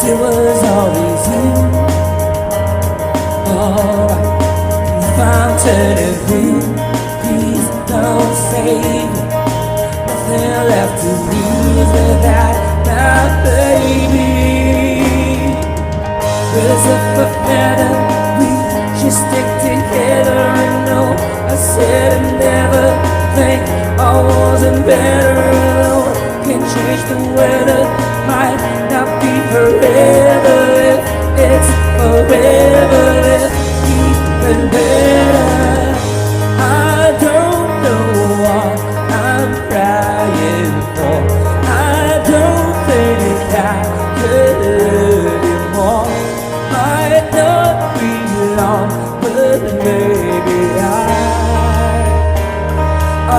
it was always you. Alright, if I'm turning blue, please don't save me. Nothing left to lose without my baby. Birds of a feather, we should stick together. And no, I said I never think I wasn't better alone. Can change the weather, might not be forever. If it's forever, it's even better. I don't know what I'm crying for. I don't think I could love you more. Might not be long, but maybe I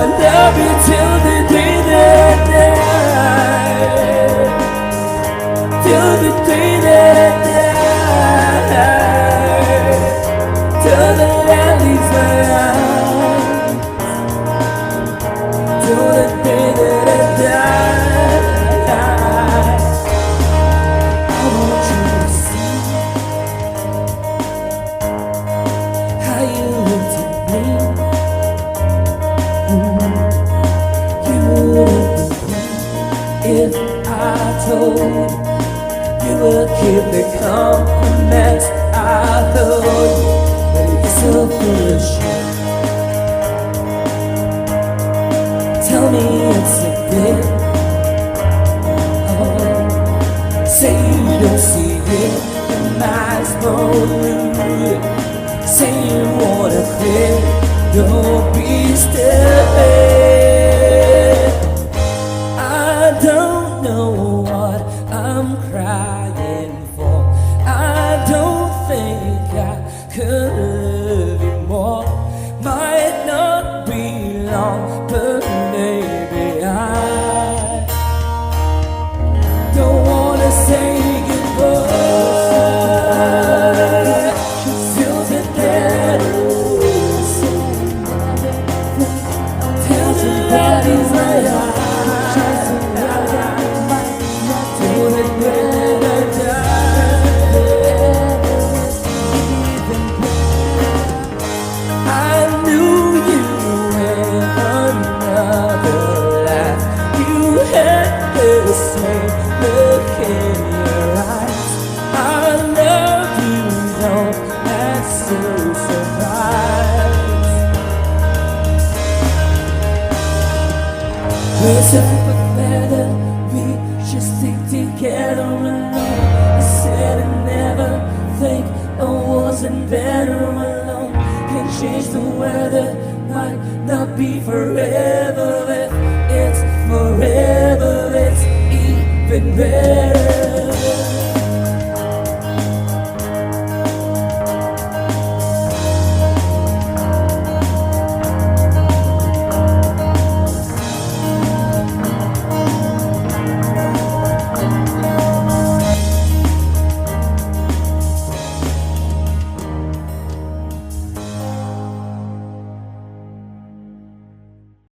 love you till the day that I die. Till the day that I die. Till the light leaves my eyes. Till the day that I die. I want you to see how you looked at me. You wouldn't believe if I told you would keep the compliments I thought you. But you're so full of shit. Tell me it's a bit. Oh, say you don't see it. Your eyes won't move. Say you wanna quit. Don't be stupid. I don't know what I'm crying for. I don't think I could love you more. Might not be long, but maybe I don't wanna say goodbye. Just feels it there. Till the light is my eyes. Till the day that I die. I knew you in another life. You had the same look in your eyes. I love you, don't act so surprised. Birds of a feather, we should stick together alone. I said I never think I wasn't better alone. Can change the weather, might not be forever. If it's forever, it's even better.